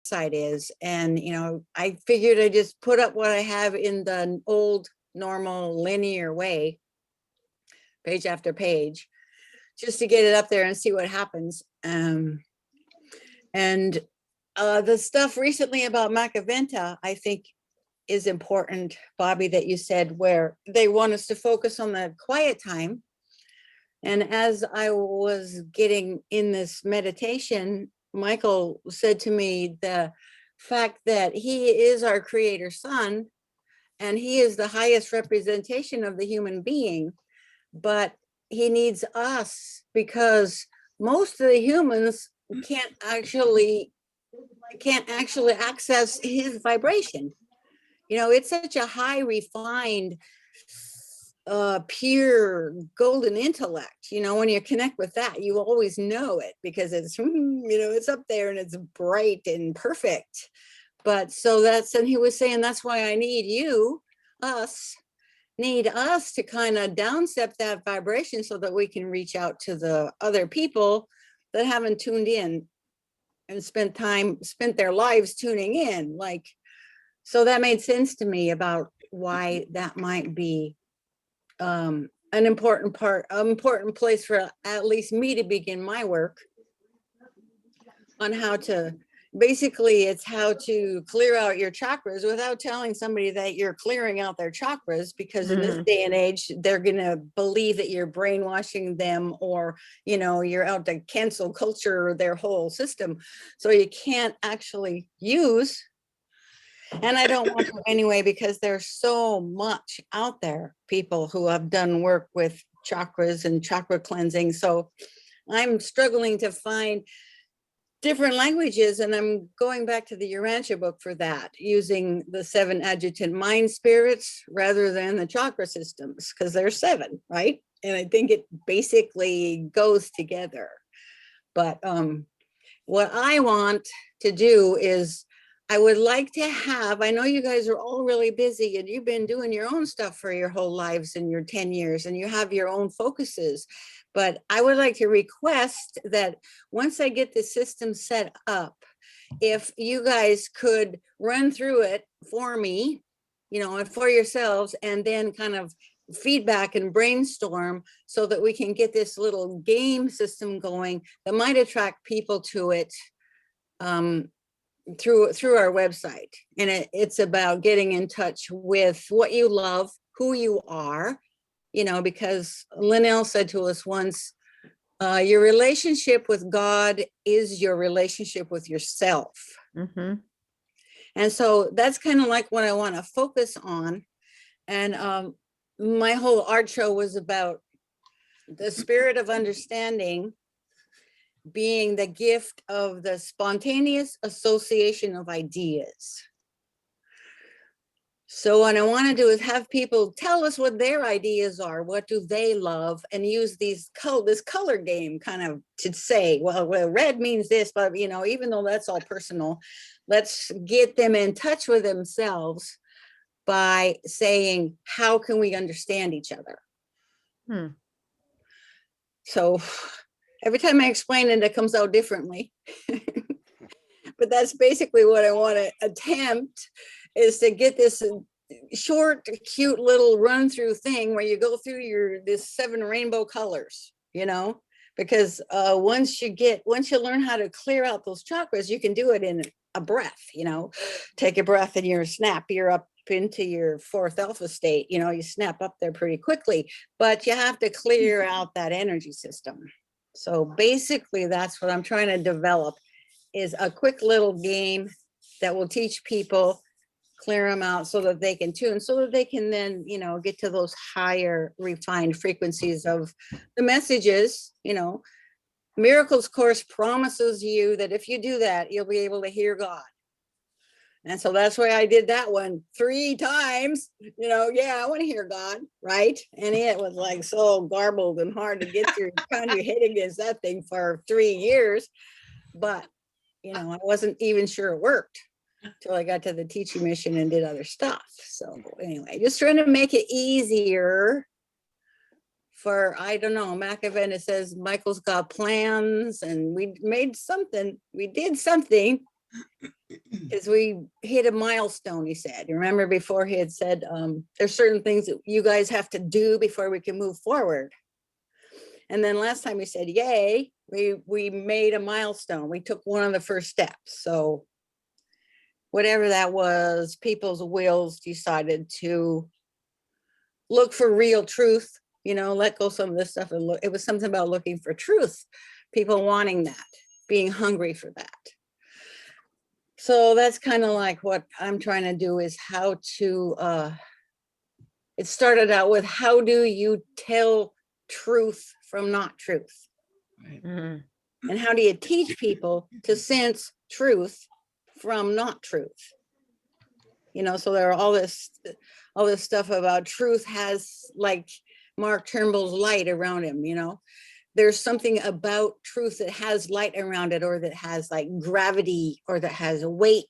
website is. And, I figured I just put up what I have in the old normal linear way, page after page, just to get it up there and see what happens. And the stuff recently about Macaventa, I think is important, Bobby, that you said, where they want us to focus on the quiet time. And as I was getting in this meditation, Michael said to me the fact that he is our creator son, and he is the highest representation of the human being, but he needs us because most of the humans can't actually access his vibration. It's such a high refined pure golden intellect. When you connect with that, you always know it because it's it's up there and it's bright and perfect. But so and he was saying that's why I need us to kind of downstep that vibration so that we can reach out to the other people that haven't tuned in and spent their lives tuning in. So that made sense to me about why that might be an important place for at least me to begin my work on how to, basically it's how to clear out your chakras without telling somebody that you're clearing out their chakras, because in this day and age, they're going to believe that you're brainwashing them, or, you're out to cancel culture, their whole system. So you can't actually use. And I don't want to anyway, because there's so much out there, people who have done work with chakras and chakra cleansing. So I'm struggling to find different languages, and I'm going back to the Urantia book for that, using the 7 adjutant mind spirits rather than the chakra systems, because there's 7, right? And I think it basically goes together. But what I want to do is, I would like to have, I know you guys are all really busy and you've been doing your own stuff for your whole lives and your 10 years, and you have your own focuses. But I would like to request that once I get the system set up, if you guys could run through it for me, and for yourselves, and then kind of feedback and brainstorm so that we can get this little game system going that might attract people to it. Through our website. And it's about getting in touch with what you love, who you are, because Linnell said to us once, your relationship with God is your relationship with yourself. And so that's kind of like what I want to focus on. And my whole art show was about the spirit of understanding being the gift of the spontaneous association of ideas. So what I want to do is have people tell us what their ideas are, what do they love, and use this color game kind of to say, well, red means this, but even though that's all personal, let's get them in touch with themselves by saying, how can we understand each other? So every time I explain it, it comes out differently. But that's basically what I want to attempt, is to get this short, cute little run through thing where you go through this 7 rainbow colors, because once you learn how to clear out those chakras, you can do it in a breath. Take a breath and you're up into your 4th alpha state. You snap up there pretty quickly, but you have to clear out that energy system. So basically that's what I'm trying to develop, is a quick little game that will teach people, clear them out so that they can tune, so that they can then, get to those higher refined frequencies of the messages. Miracles Course promises you that if you do that, you'll be able to hear God. And so that's why I did that one 3 times, I want to hear God, right? And it was like so garbled and hard to get through, kind of hit against that thing for 3 years. But, I wasn't even sure it worked until I got to the teaching mission and did other stuff. So anyway, just trying to make it easier for, I don't know, Macaventa says Michael's got plans, and we did something Because we hit a milestone, he said. Remember before he had said, there's certain things that you guys have to do before we can move forward. And then last time we said, yay, we made a milestone. We took one of the first steps. So whatever that was, people's wills decided to look for real truth, you know, let go some of this stuff. And look, it was something about looking for truth, people wanting that, being hungry for that. So that's kind of like what I'm trying to do, is how to, it started out with, how do you tell truth from not truth? Right. And how do you teach people to sense truth from not truth? You know, so there are all this stuff about truth has like Mark Turnbull's light around him, you know. There's something about truth that has light around it, or that has like gravity, or that has weight,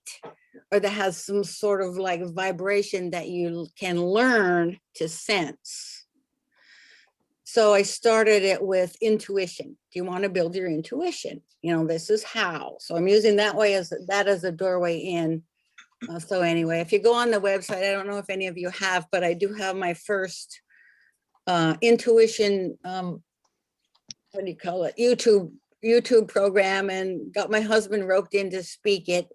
or that has some sort of like vibration that you can learn to sense. So I started it with intuition. Do you want to build your intuition? You know, this is how. So I'm using that way as a doorway in. So anyway, if you go on the website, I don't know if any of you have, but I do have my first intuition, what do you call it, YouTube program, and got my husband roped in to speak it.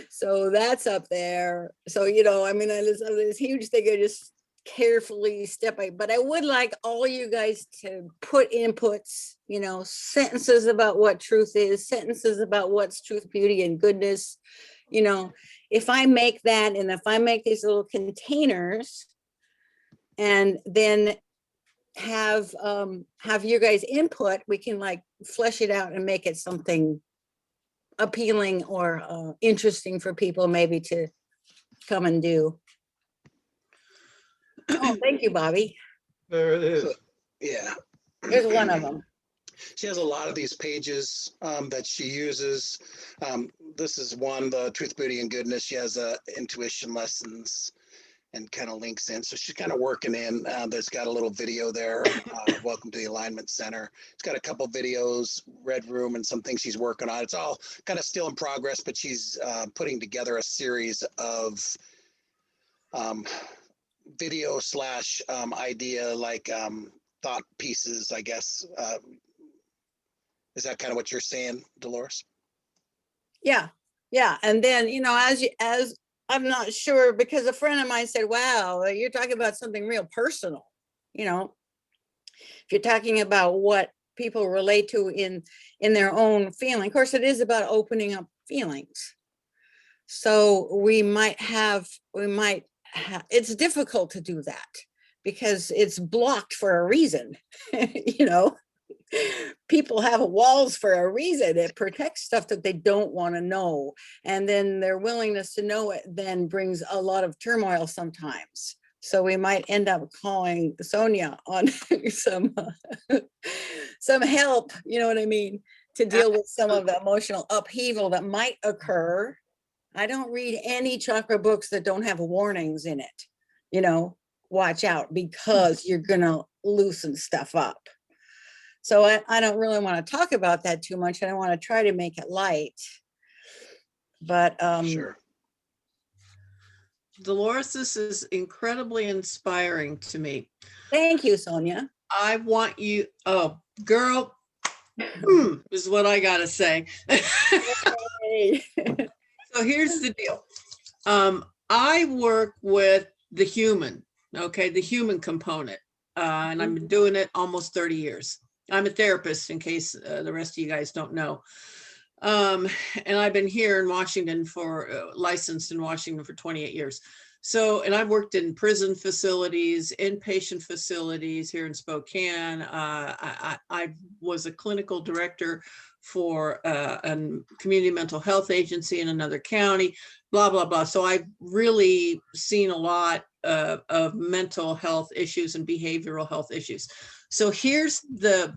So that's up there. So, you know, I mean, this huge thing, I just carefully step by, but I would like all you guys to put inputs, you know, sentences about what truth is, sentences about what's truth, beauty, and goodness. You know, if I make that, and if I make these little containers, and then have your guys input, we can like flesh it out and make it something appealing or interesting for people maybe to come and do. Oh, thank you, Bobby. There it is. So, yeah. Here's one of them. She has a lot of these pages that she uses. This is one, the Truth, Beauty, and Goodness. She has intuition lessons and kind of links in. So she's kind of working in. There's got a little video there. Welcome to the Alignment Center. It's got a couple videos, Red Room, and some things she's working on. It's all kind of still in progress, but she's putting together a series of video slash idea, like thought pieces, I guess. Is that kind of what you're saying, Dolores? Yeah. And then, you know, as I'm not sure, because a friend of mine said, wow, you're talking about something real personal. You know, if you're talking about what people relate to in their own feeling. Of course, it is about opening up feelings. So we might have, it's difficult to do that because it's blocked for a reason. You know, people have walls for a reason. It protects stuff that they don't want to know. And then their willingness to know it then brings a lot of turmoil sometimes. So we might end up calling Sonia on some help, you know what I mean, to deal with some of the emotional upheaval that might occur. I don't read any chakra books that don't have warnings in it. You know, watch out, because you're gonna loosen stuff up. So I don't really want to talk about that too much. And I want to try to make it light. But Sure. Dolores, this is incredibly inspiring to me. Thank you, Sonia. I want you, oh, girl, is what I gotta say. So here's the deal. I work with the human, okay, the human component, and I've been doing it almost 30 years. I'm a therapist, in case the rest of you guys don't know. And I've been here in Washington licensed in Washington for 28 years. So, and I've worked in prison facilities, inpatient facilities here in Spokane. I was a clinical director for a community mental health agency in another county, blah, blah, blah. So I've really seen a lot of mental health issues and behavioral health issues. So here's the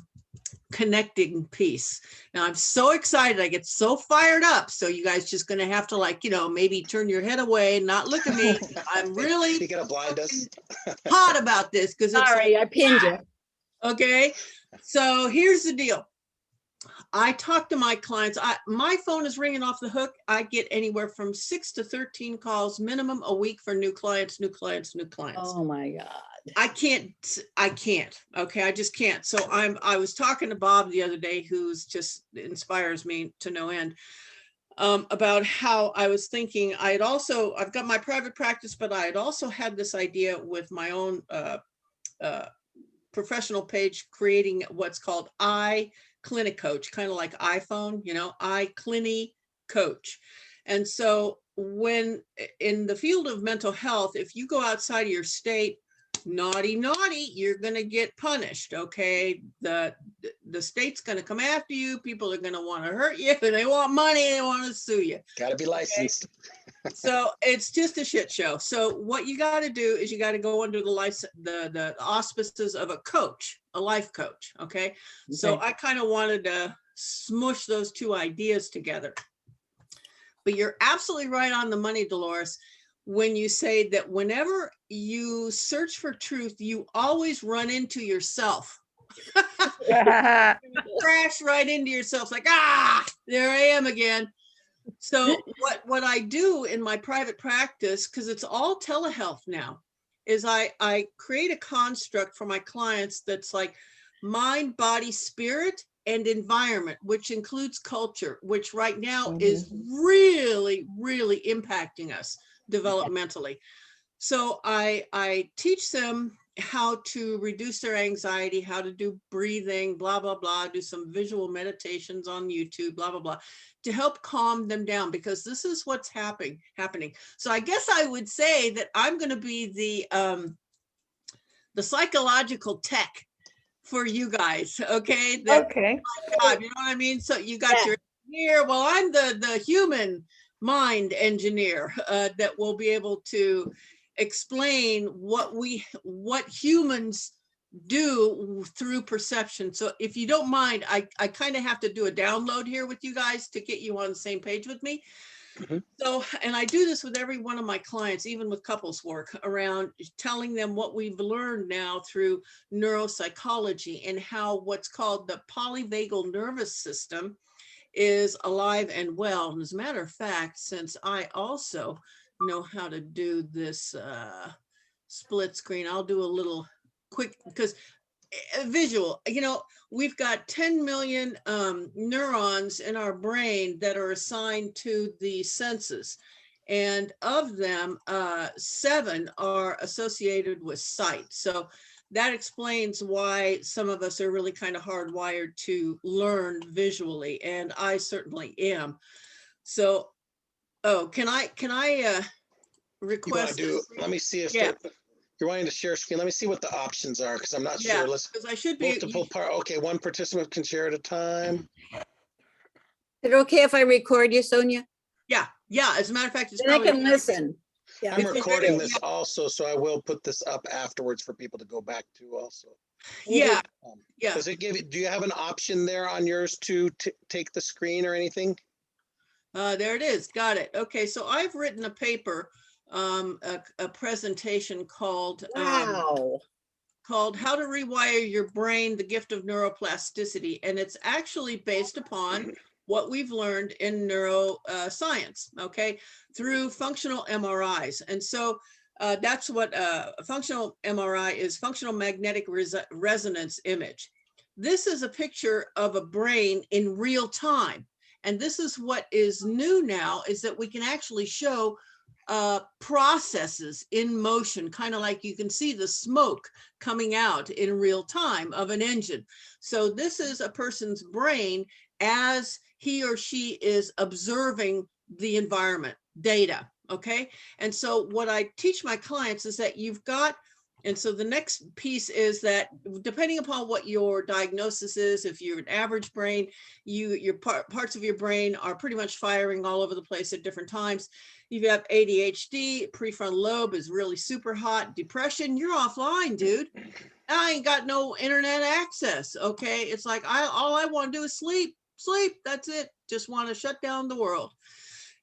connecting piece. Now I'm so excited. I get so fired up. So you guys just going to have to, like, you know, maybe turn your head away, not look at me. I'm really You gotta blind us. hot about this because it's Sorry, like, I pinned you. okay. So here's the deal. I talk to my clients. My phone is ringing off the hook. I get anywhere from 6 to 13 calls minimum a week for new clients, new clients, new clients. Oh my God. I can't. Okay. I just can't. So I was talking to Bob the other day, who's just inspires me to no end, about how I was thinking I've got my private practice, but I had also had this idea with my own professional page, creating what's called iClinic Coach, kind of like iPhone, iClinic Coach. And so when in the field of mental health, if you go outside of your state, naughty, you're going to get punished. Okay. The state's going to come after you. People are going to want to hurt you. They want money. They want to sue you. Got to be licensed. Okay? So it's just a shit show. So what you got to do is you got to go under the auspices of a coach, a life coach. Okay. So I kind of wanted to smush those two ideas together. But you're absolutely right on the money, Dolores, when you say that whenever you search for truth, you always run into yourself. Crash right into yourself, like, there I am again. So what I do in my private practice, because it's all telehealth now, is I create a construct for my clients that's like mind, body, spirit, and environment, which includes culture, which right now is really, really impacting us developmentally. So I teach them how to reduce their anxiety, how to do breathing, blah, blah, blah, do some visual meditations on YouTube, blah, blah, blah, to help calm them down, because this is what's happening. So I guess I would say that I'm going to be the psychological tech for you guys. Okay. Okay. God, you know what I mean? So you got your engineer. Well, I'm the human mind engineer that will be able to explain what humans do through perception. So if you don't mind, I kind of have to do a download here with you guys to get you on the same page with me. So, and I do this with every one of my clients, even with couples work, around telling them what we've learned now through neuropsychology and how what's called the polyvagal nervous system is alive and well. And as a matter of fact, since I also know how to do this split screen, I'll do a little quick, because visual, we've got 10 million neurons in our brain that are assigned to the senses. And of them, 7 are associated with sight. So that explains why some of us are really kind of hardwired to learn visually. And I certainly am. So, can I request? Let me see if you're wanting to share screen. Let me see what the options are, because I'm not sure. Because I should be multiple part. Okay, one participant can share at a time. Is it okay if I record you, Sonia? Yeah. As a matter of fact, it's Then I probably can listen. Yeah. I'm recording this also, so I will put this up afterwards for people to go back to also. Yeah. Does it give you, do you have an option there on yours to take the screen or anything? There it is. Got it. Okay, so I've written a paper, a presentation called called How to Rewire Your Brain, the Gift of Neuroplasticity. And it's actually based upon what we've learned in neuroscience, okay, through functional MRIs. And so that's what functional MRI is, functional magnetic resonance image. This is a picture of a brain in real time. And this is what is new now, is that we can actually show processes in motion, kind of like you can see the smoke coming out in real time of an engine. So this is a person's brain as he or she is observing the environment, data, okay? And so what I teach my clients is that you've got, and so the next piece is that depending upon what your diagnosis is, if you're an average brain, your parts of your brain are pretty much firing all over the place at different times. If you have ADHD, prefrontal lobe is really super hot. Depression, you're offline, dude. I ain't got no internet access, okay? It's like, all I want to do is sleep, that's it. Just want to shut down the world.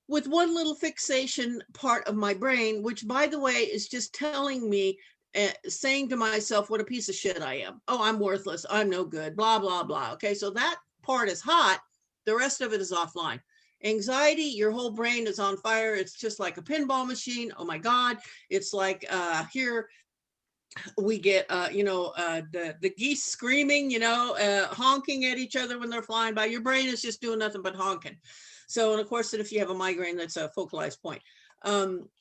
With one little fixation part of my brain, which by the way, is just telling me, saying to myself, what a piece of shit I am. Oh, I'm worthless. I'm no good, blah, blah, blah. Okay, so that part is hot, the rest of it is offline. Anxiety, your whole brain is on fire. It's just like a pinball machine. Oh my God. It's like here we get, the geese screaming, honking at each other when they're flying by. Your brain is just doing nothing but honking. So, and of course, that if you have a migraine, that's a focalized point.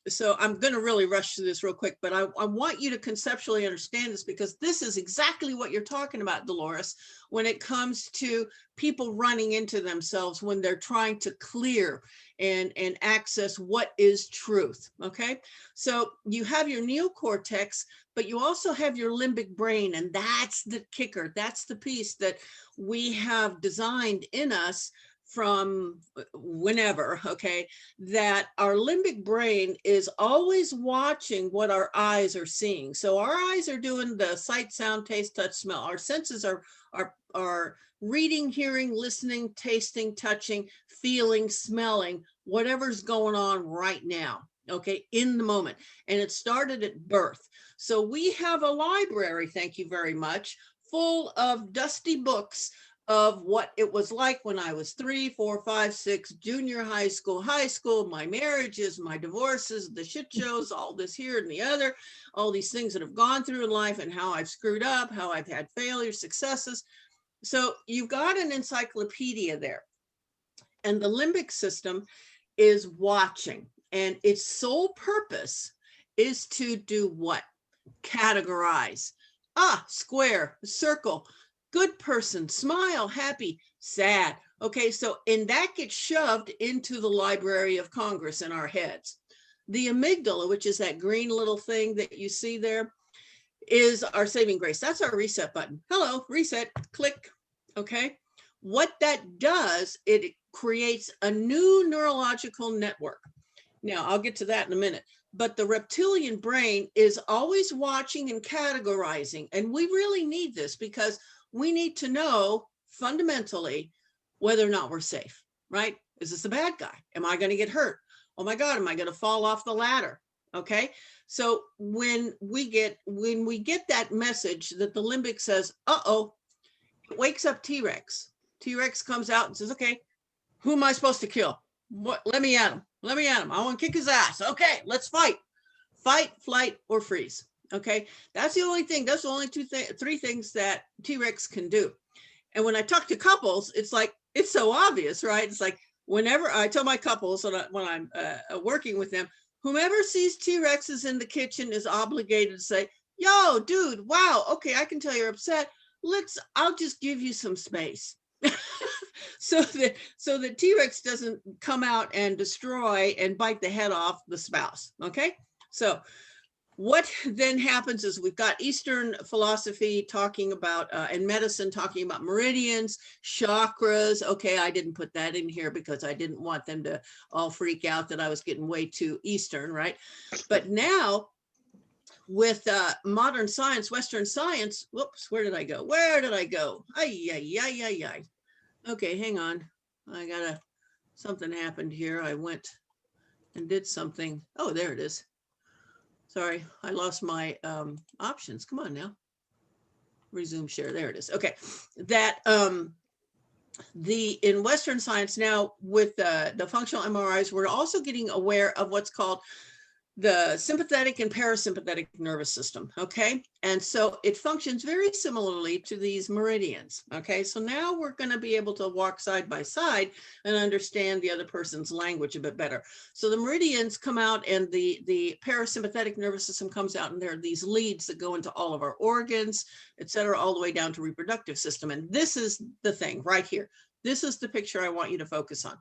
So I'm going to really rush through this real quick, but I want you to conceptually understand this, because this is exactly what you're talking about, Dolores, when it comes to people running into themselves when they're trying to clear and access what is truth. Okay. So you have your neocortex, but you also have your limbic brain, and that's the kicker. That's the piece that we have designed in us from whenever, okay, that our limbic brain is always watching what our eyes are seeing. So our eyes are doing the sight, sound, taste, touch, smell. Our senses are reading, hearing, listening, tasting, touching, feeling, smelling, whatever's going on right now, okay, in the moment. And it started at birth. So we have a library, thank you very much, full of dusty books of what it was like when I was 3, 4, 5, 6, junior high school, my marriages, my divorces, the shit shows, all this here and the other, all these things that have gone through in life, and how I've screwed up, how I've had failures, successes. So you've got an encyclopedia there. And the limbic system is watching, and its sole purpose is to do what? Categorize. Square, circle, good person, smile, happy, sad. Okay, so, and that gets shoved into the Library of Congress in our heads. The amygdala, which is that green little thing that you see there, is our saving grace. That's our reset button. Hello, reset, click. Okay, what that does, it creates a new neurological network. Now, I'll get to that in a minute. But the reptilian brain is always watching and categorizing. And we really need this, because we need to know fundamentally whether or not we're safe, right? Is this a bad guy? Am I going to get hurt? Oh my God, am I going to fall off the ladder? Okay. So when we get that message that the limbic says, uh-oh, it wakes up T-Rex. T-Rex comes out and says, okay, who am I supposed to kill? What? Let me at him. Let me at him. I want to kick his ass. Okay, let's fight. Fight, flight, or freeze. Okay, that's the only thing. That's the only three things that T-Rex can do. And when I talk to couples, it's like, it's so obvious, right? It's like, whenever I tell my couples when I'm working with them, whomever sees T-Rexes in the kitchen is obligated to say, yo, dude, wow, okay, I can tell you're upset. I'll just give you some space. so that T-Rex doesn't come out and destroy and bite the head off the spouse. Okay, so what then happens is we've got Eastern philosophy talking about and medicine talking about meridians, chakras. Okay, I didn't put that in here because I didn't want them to all freak out that I was getting way too Eastern, right? But now with modern science, Western science, whoops, where did I go? Ay. Okay, hang on. Something happened here. I went and did something. Oh, there it is. Sorry, I lost my options. Come on now. Resume share. There it is. Okay, that in Western science now with the functional MRIs, we're also getting aware of what's called the sympathetic and parasympathetic nervous system. Okay, and so it functions very similarly to these meridians. Okay, so now we're going to be able to walk side by side and understand the other person's language a bit better. So the meridians come out, and the parasympathetic nervous system comes out, and there are these leads that go into all of our organs, etc., all the way down to reproductive system. And this is the thing right here. This is the picture I want you to focus on.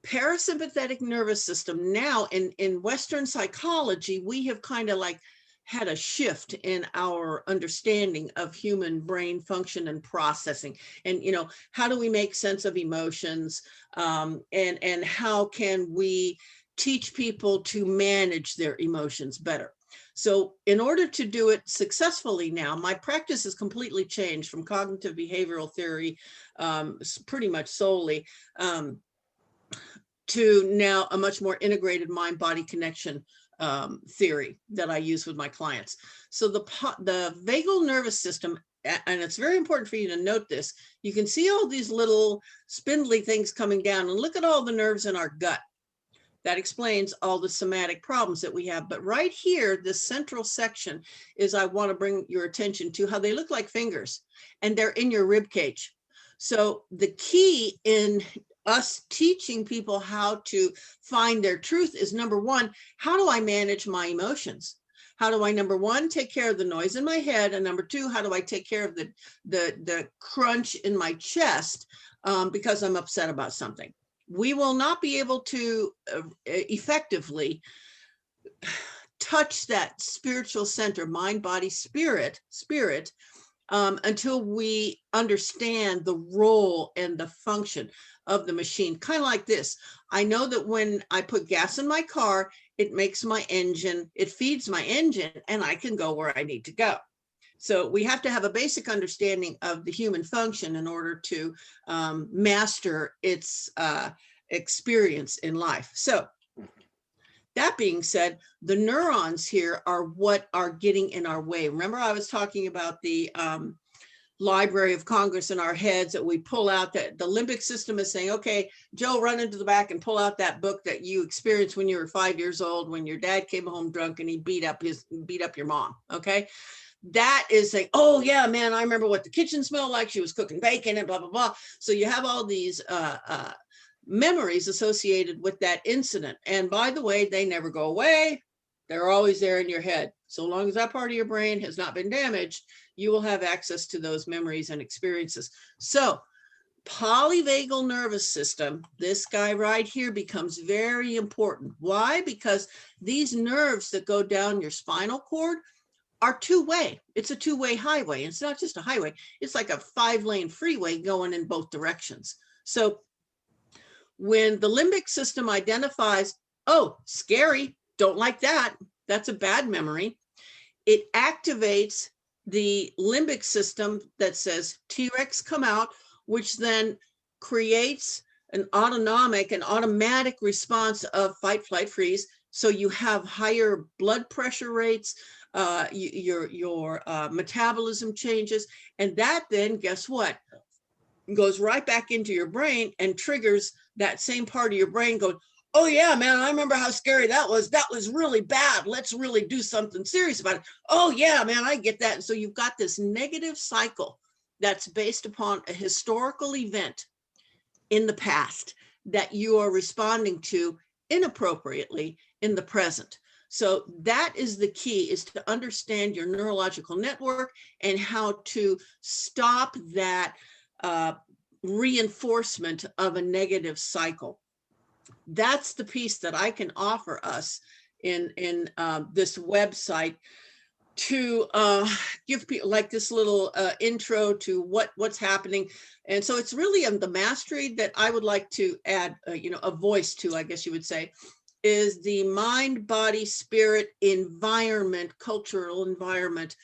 Parasympathetic nervous system. Now in Western psychology, we have kind of like had a shift in our understanding of human brain function and processing. And, how do we make sense of emotions? And how can we teach people to manage their emotions better? So in order to do it successfully now, my practice has completely changed from cognitive behavioral theory, pretty much solely, to now a much more integrated mind-body connection theory that I use with my clients. So the vagal nervous system and it's very important for you to note this, you can see all these little spindly things coming down, and look at all the nerves in our gut. That explains all the somatic problems that we have. But right here, this central section is, I want to bring your attention to how they look like fingers, and they're in your rib cage. So the key in us teaching people how to find their truth is, number one, how do I manage my emotions? How do I, number one, take care of the noise in my head? And number two, how do I take care of the crunch in my chest because I'm upset about something? We will not be able to effectively touch that spiritual center, mind, body, spirit, until we understand the role and the function of the machine. Kind of like this. I know that when I put gas in my car, it makes my engine, it feeds my engine, and I can go where I need to go. So we have to have a basic understanding of the human function in order to master its experience in life. So that being said, the neurons here are what are getting in our way. Remember, I was talking about the Library of Congress in our heads that we pull out, that the limbic system is saying, okay, Joe, run into the back and pull out that book that you experienced when you were 5 years old, when your dad came home drunk and he beat up your mom. Okay. That is saying, oh yeah, man, I remember what the kitchen smelled like. She was cooking bacon and blah, blah, blah. So you have all these memories associated with that incident. And by the way, they never go away. They're always there in your head. So long as that part of your brain has not been damaged, you will have access to those memories and experiences. So polyvagal nervous system, this guy right here, becomes very important. Why? Because these nerves that go down your spinal cord are two-way. It's a two-way highway. It's not just a highway. It's like a 5-lane freeway going in both directions. So when the limbic system identifies, oh, scary, don't like that, that's a bad memory, it activates the limbic system that says T-Rex come out, which then creates an automatic response of fight, flight, freeze. So you have higher blood pressure rates, your metabolism changes, and that then, guess what, goes right back into your brain and triggers that same part of your brain going, oh yeah, man, I remember how scary that was. That was really bad. Let's really do something serious about it. Oh yeah, man, I get that. And so you've got this negative cycle that's based upon a historical event in the past that you are responding to inappropriately in the present. So that is the key, is to understand your neurological network and how to stop that reinforcement of a negative cycle. That's the piece that I can offer us in this website to give people like this little intro to what's happening. And so it's really the mastery that I would like to add, a voice to, I guess you would say, is the mind, body, spirit, environment, cultural environment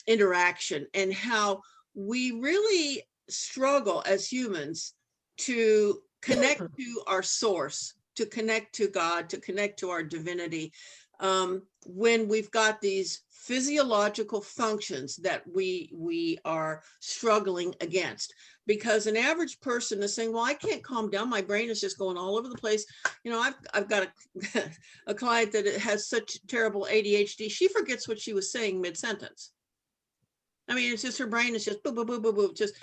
interaction, and how we really struggle as humans to connect to our source, to connect to God, to connect to our divinity, when we've got these physiological functions that we are struggling against. Because an average person is saying, well, I can't calm down. My brain is just going all over the place. I've got a client that has such terrible ADHD. She forgets what she was saying mid-sentence. I mean, it's just her brain is just boo, boo, boo, boo, boo, just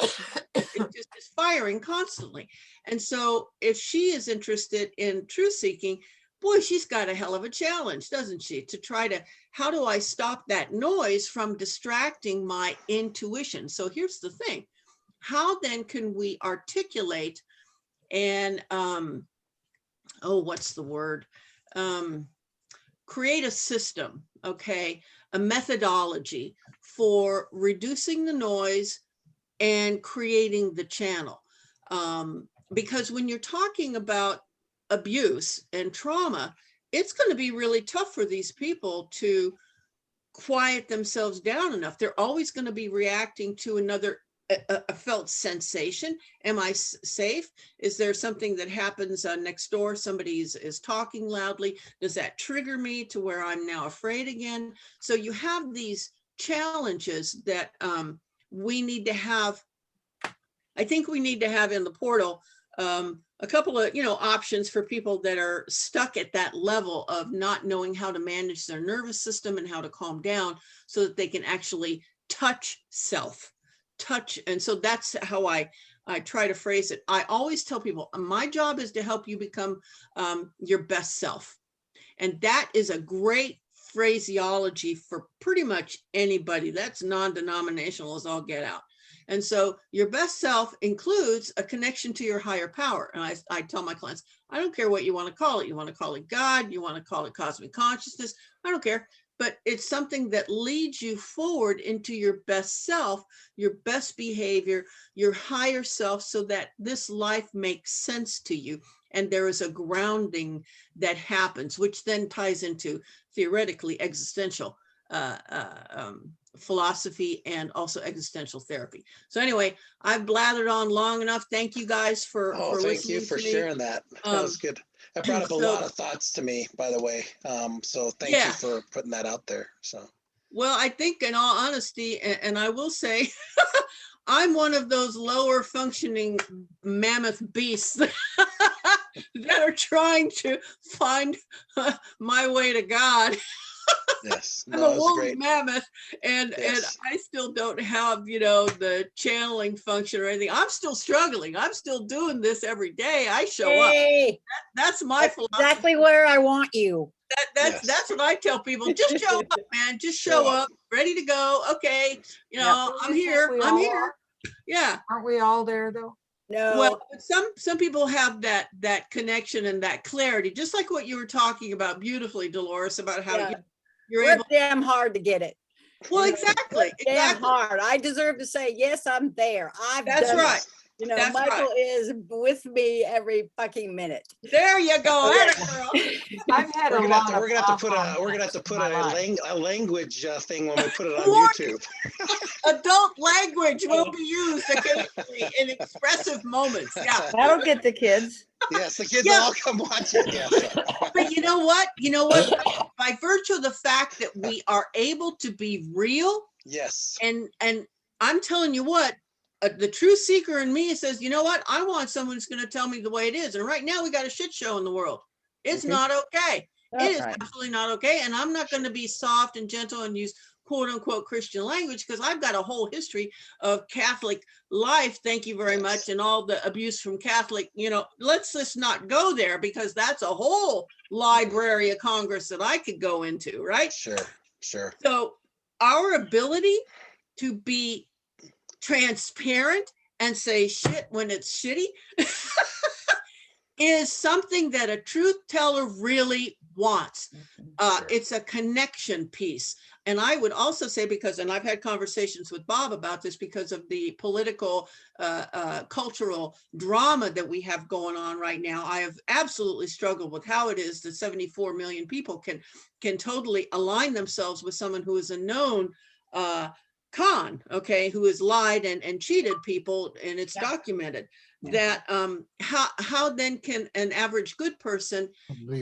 is firing constantly. And so if she is interested in truth seeking, boy, she's got a hell of a challenge, doesn't she? To try to, how do I stop that noise from distracting my intuition? So here's the thing. How then can we articulate and, what's the word? Create a system, okay? A methodology for reducing the noise and creating the channel. Because when you're talking about abuse and trauma, it's going to be really tough for these people to quiet themselves down enough. They're always going to be reacting to another a felt sensation. Am I safe? Is there something that happens next door? Somebody is talking loudly. Does that trigger me to where I'm now afraid again? So you have these challenges that we need to have. I think we need to have in the portal a couple of, options for people that are stuck at that level of not knowing how to manage their nervous system and how to calm down so that they can actually touch self. And so that's how I try to phrase it. I always tell people, my job is to help you become your best self. And that is a great phraseology for pretty much anybody. That's non-denominational as all get out. And so your best self includes a connection to your higher power. And I tell my clients, I don't care what you want to call it. You want to call it God, you want to call it cosmic consciousness, I don't care. But it's something that leads you forward into your best self, your best behavior, your higher self, so that this life makes sense to you. And there is a grounding that happens, which then ties into theoretically existential philosophy and also existential therapy. So anyway, I've blathered on long enough. Thank you guys for thank listening you for to me. sharing that. That was good. That brought up a lot of thoughts to me, by the way. So thank you for putting that out there. So, well, I think in all honesty, and I will say, I'm one of those lower functioning mammoth beasts that are trying to find my way to God. Yes, I'm a woolly mammoth, and I still don't have, the channeling function or anything. I'm still struggling. I'm still doing this every day. I show up. That's my philosophy. Exactly where I want you. That's what I tell people. Just show up, man. Just show up. Ready to go. Okay. I'm here. I'm here. Yeah. Aren't we all there though? No. Well, some people have that connection and that clarity, just like what you were talking about beautifully, Dolores, about how you're able. Damn hard to get it. Well, exactly. Damn hard. I deserve to say, yes, I'm there. That's right. That's Michael is with me every fucking minute. There you go. Girl. I've had we're gonna have to put a language thing when we put it on YouTube. Adult language will be used occasionally in expressive moments. Yeah, that'll get the kids. Yes, the kids will all come watch it. Yes. But you know what? By virtue of the fact that we are able to be real. Yes. And I'm telling you what. The truth seeker in me says, you know what? I want someone who's going to tell me the way it is. And right now we got a shit show in the world. It's not okay. It is absolutely not okay. And I'm not going to be soft and gentle and use quote unquote Christian language because I've got a whole history of Catholic life. Thank you very much. And all the abuse from Catholic, let's just not go there because that's a whole Library of Congress that I could go into. Right. Sure. So our ability to be transparent and say shit when it's shitty is something that a truth teller really wants. It's a connection piece. And I would also say, and I've had conversations with Bob about this because of the political, cultural drama that we have going on right now, I have absolutely struggled with how it is that 74 million people can totally align themselves with someone who is a known con, who has lied and cheated people, and it's documented. That how then can an average good person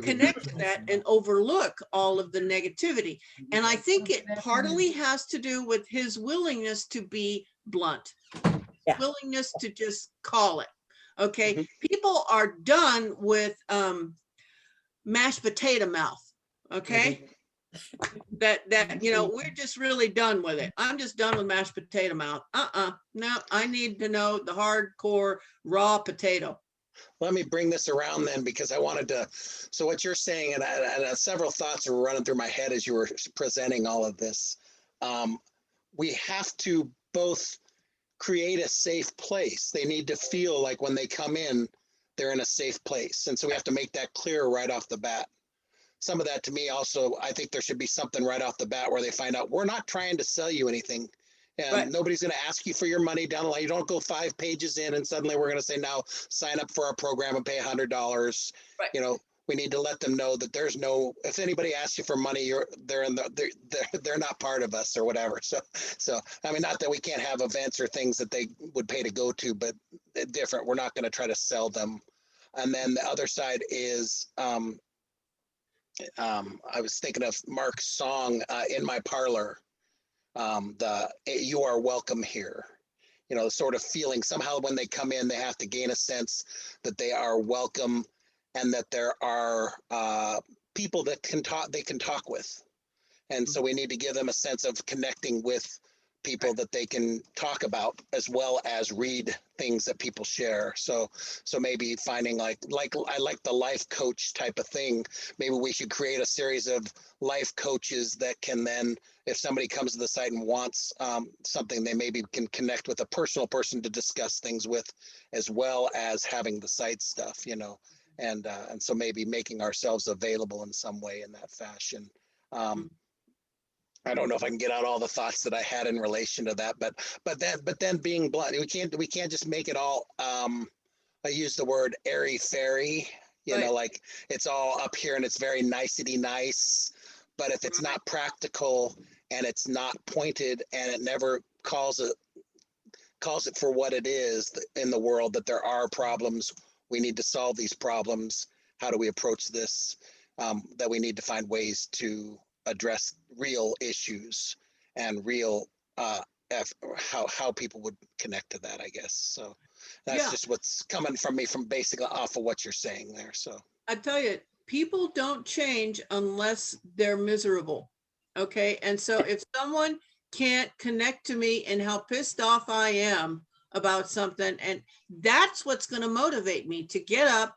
connect to that and overlook all of the negativity? And I think it partly has to do with his willingness to be blunt, willingness to just call it. People are done with mashed potato mouth. That we're just really done with it. I'm just done with mashed potato mouth. No, I need to know the hardcore raw potato. Let me bring this around then, because I wanted to. So what you're saying, and several thoughts were running through my head as you were presenting all of this. We have to both create a safe place. They need to feel like when they come in, they're in a safe place, and so we have to make that clear right off the bat. Some of that to me also, I think there should be something right off the bat where they find out we're not trying to sell you anything. And nobody's going to ask you for your money down the line. You don't go 5 pages in and suddenly we're going to say, now sign up for our program and pay $100. We need to let them know that there's no, if anybody asks you for money, they're not part of us or whatever. So, I mean, not that we can't have events or things that they would pay to go to, but different. We're not going to try to sell them. And then the other side is, I was thinking of Mark's song, In My Parlor. you are welcome here. You know, sort of feeling somehow when they come in, they have to gain a sense that they are welcome and that there are people that they can talk with. And so we need to give them a sense of connecting with people that they can talk about as well as read things that people share. So maybe finding like I like the life coach type of thing. Maybe we should create a series of life coaches that can then, if somebody comes to the site and wants something, they maybe can connect with a personal person to discuss things with, as well as having the site stuff, you know, and so maybe making ourselves available in some way in that fashion. I don't know if I can get out all the thoughts that I had in relation to that, but then being blunt, we can't just make it all. I use the word airy fairy, you know, like it's all up here and it's very nicety nice, but if it's not practical and it's not pointed and it never calls it for what it is in the world, that there are problems, we need to solve these problems. How do we approach this? That we need to find ways to address real issues and real how people would connect to that, I guess. So that's just what's coming from me from basically off of what you're saying there. So I tell you, people don't change unless they're miserable. Okay. And so if someone can't connect to me and how pissed off I am about something, and that's what's going to motivate me to get up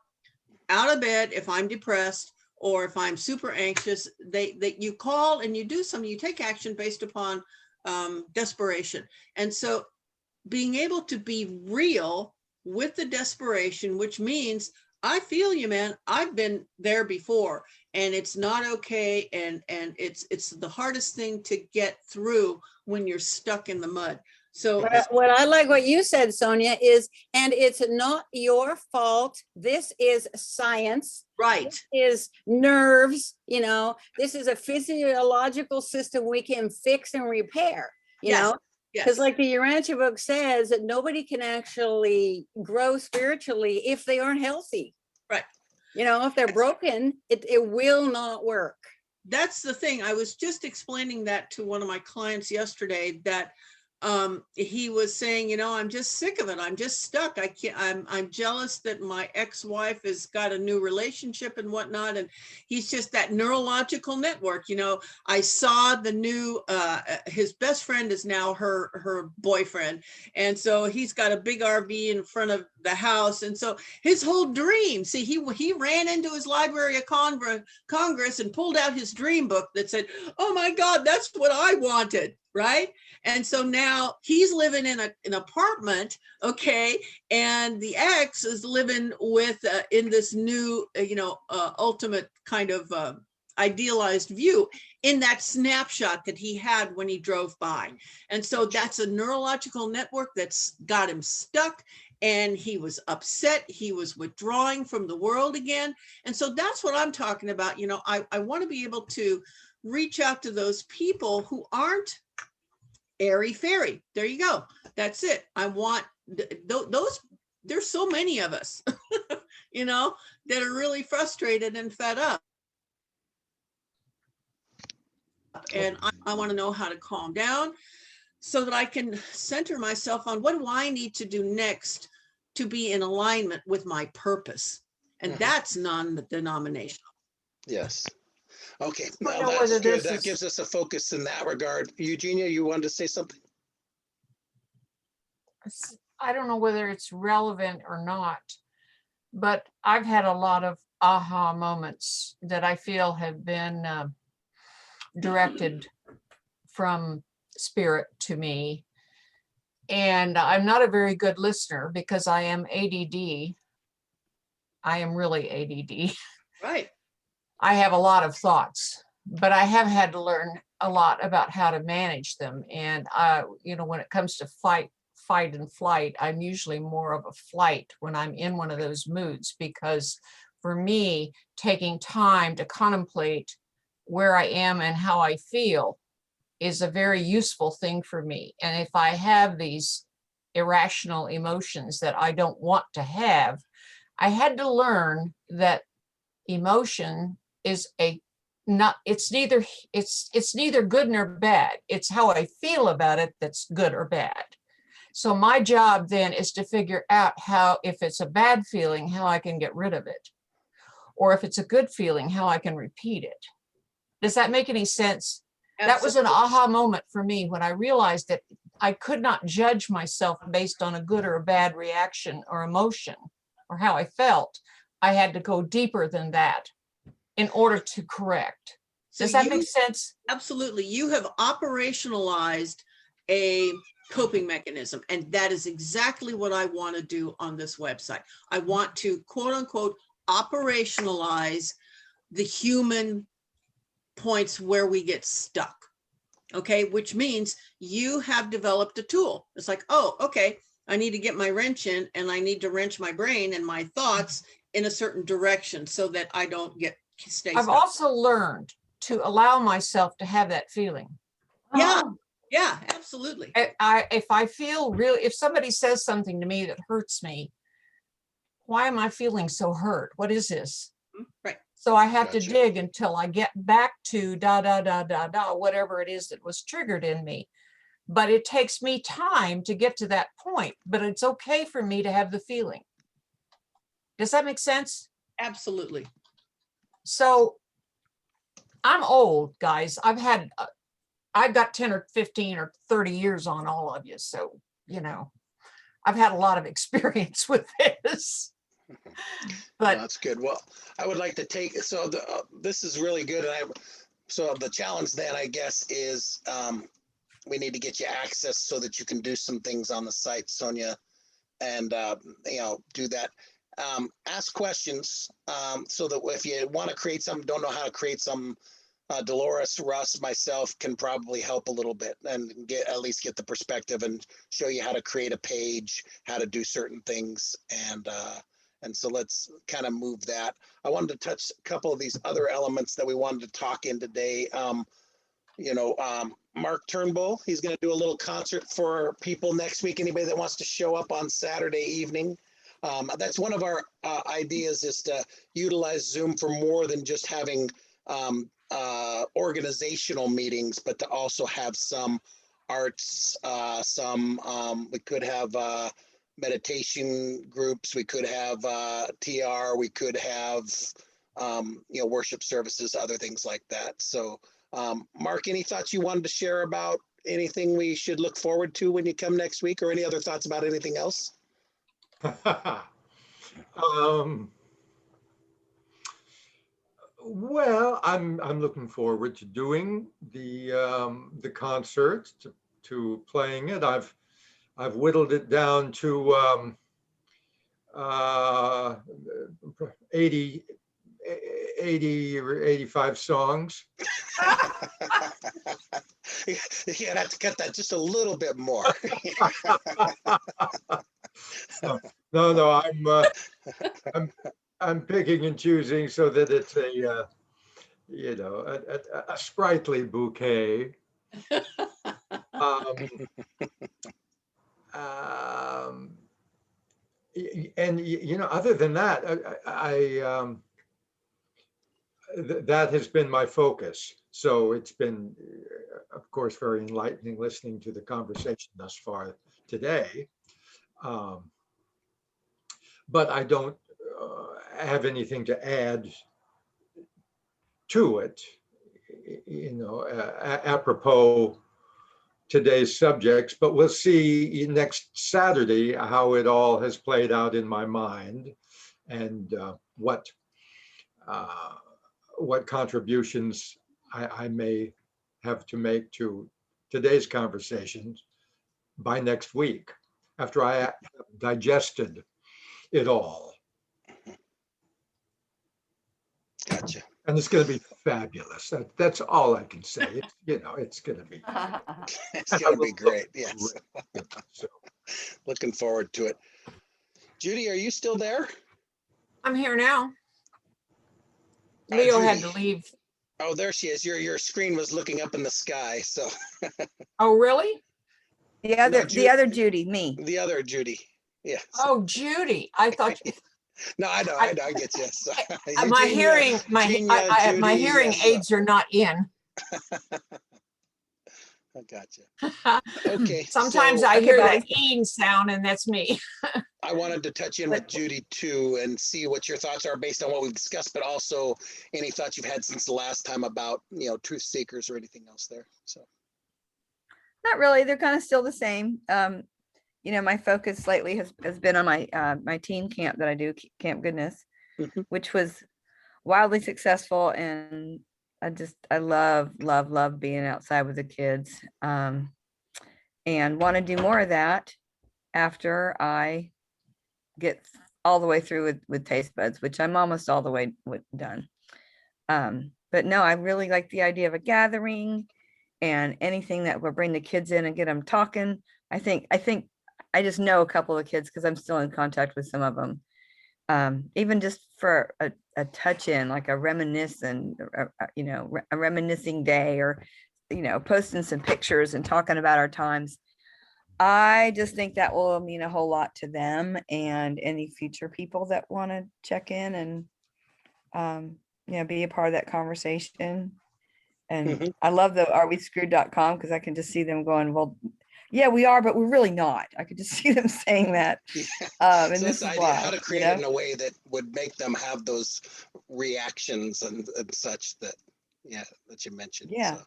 out of bed if I'm depressed or if I'm super anxious, you call and you do something, you take action based upon desperation. And so being able to be real with the desperation, which means I feel you, man. I've been there before and it's not okay. And it's the hardest thing to get through when you're stuck in the mud. So what I like what you said, Sonia, is, and it's not your fault. This is science. Right. This is nerves, you know, this is a physiological system we can fix and repair, you know, because like the Urantia book says that nobody can actually grow spiritually if they aren't healthy. Right. You know, if they're broken, it will not work. That's the thing. I was just explaining that to one of my clients yesterday, that he was saying, you know, I'm just sick of it. I'm just stuck. I can't, I'm jealous that my ex-wife has got a new relationship and whatnot. And he's just that neurological network. You know, I saw the new, his best friend is now her boyfriend. And so he's got a big RV in front of the house. And so his whole dream, see, he ran into his Library of Congress and pulled out his dream book that said, oh my God, that's what I wanted. Right. And so now he's living in an apartment. Okay. And the ex is living with in this new, ultimate kind of idealized view in that snapshot that he had when he drove by. And so that's a neurological network that's got him stuck. And he was upset. He was withdrawing from the world again. And so that's what I'm talking about. You know, I want to be able to reach out to those people who aren't airy fairy. There you go. That's it. I want those. There's so many of us, you know, that are really frustrated and fed up. And I want to know how to calm down so that I can center myself on what do I need to do next to be in alignment with my purpose. And that's non-denominational. Yes. Okay, well, that's good. That gives us a focus in that regard. Eugenia, you wanted to say something? I don't know whether it's relevant or not, but I've had a lot of aha moments that I feel have been directed from spirit to me. And I'm not a very good listener because I am ADD. I am really ADD. Right. I have a lot of thoughts, but I have had to learn a lot about how to manage them. And, when it comes to fight and flight, I'm usually more of a flight when I'm in one of those moods, because for me, taking time to contemplate where I am and how I feel is a very useful thing for me. And if I have these irrational emotions that I don't want to have, I had to learn that emotion is a not, it's neither, it's neither good nor bad. It's how I feel about it that's good or bad. So my job then is to figure out how, if it's a bad feeling, how I can get rid of it. Or if it's a good feeling, how I can repeat it. Does that make any sense? That was an Absolutely. aha moment for me when I realized that I could not judge myself based on a good or a bad reaction or emotion or how I felt. I had to go deeper than that in order to correct. So Does that you make sense? absolutely, you have operationalized a coping mechanism, and that is exactly what I want to do on this website. I want to quote unquote operationalize the human points where we get stuck. Okay, which means you have developed a tool. It's like, oh, okay, I need to get my wrench in and I need to wrench my brain and my thoughts in a certain direction so that I don't stay I've stuck. also learned to allow myself to have that feeling. Yeah, yeah, absolutely. If I feel really, if somebody says something to me that hurts me, why am I feeling so hurt? What is this? Right. So I have to Gotcha. dig until I get back to whatever it is that was triggered in me. But it takes me time to get to that point, but it's okay for me to have the feeling. Does that make sense? Absolutely. So I'm old, guys. I've got 10 or 15 or 30 years on all of you. So, you know, I've had a lot of experience with this. But That's good. Well, I would like to take, so this is really good. And so the challenge then, I guess, is we need to get you access so that you can do some things on the site, Sonia, and, do that. Ask questions so that if you want to create some, don't know how to create some, Dolores, Russ, myself can probably help a little bit and at least get the perspective and show you how to create a page, how to do certain things. And so let's kind of move that. I wanted to touch a couple of these other elements that we wanted to talk in today. Mark Turnbull, he's going to do a little concert for people next week. Anybody that wants to show up on Saturday evening. That's one of our ideas, is to utilize Zoom for more than just having organizational meetings, but to also have some arts, we could have meditation groups, we could have TR, we could have worship services, other things like that. So Mark, any thoughts you wanted to share about anything we should look forward to when you come next week, or any other thoughts about anything else? Well, I'm looking forward to doing the concert, to playing it. I've whittled it down to 80 or 85 songs. You'd have to cut that just a little bit more. No, I'm picking and choosing so that it's a sprightly bouquet. And other than that, that has been my focus. So it's been, of course, very enlightening listening to the conversation thus far today. But I don't have anything to add to it, apropos today's subjects, but we'll see next Saturday how it all has played out in my mind, and what contributions I may have to make to today's conversations by next week, after I have digested it all. Gotcha. And it's going to be fabulous. That's all I can say. It's going to be. It's going to be great. Yes. So, Looking forward to it. Judy, are you still there? I'm here now. Leo had to Judy. leave. Oh, there she is. Your screen was looking up in the sky. So Oh, really? The other Judy, me. the other Judy. Yes. Oh, Judy. I thought No, I know, I get you. So, My Eugenia, hearing, my Judy, hearing yes, aids are not in. I got you. Okay, Sometimes so I Okay, hear Bobby. that eing sound, and that's me. I wanted to touch in with Judy too and see what your thoughts are based on what we've discussed, but also any thoughts you've had since the last time about, truth seekers or anything else there. So. Not really. They're kind of still the same. My focus lately has been on my teen camp that I do, Camp Goodness, Mhm. which was wildly successful, and I love being outside with the kids, and want to do more of that after I get all the way through with taste buds, which I'm almost all the way done. But no, I really like the idea of a gathering and anything that will bring the kids in and get them talking. I think I just know a couple of kids because I'm still in contact with some of them. Even just for a touch in, like a reminiscing, a reminiscing day, or, posting some pictures and talking about our times. I just think that will mean a whole lot to them and any future people that want to check in and, be a part of that conversation. And Mhm. I love the arewescrewed.com because I can just see them going, well, yeah, we are, but we're really not. I could just see them saying that. Yeah. And So this that's the is idea, why, how to create it in a way that would make them have those reactions and such that you mentioned. Yeah.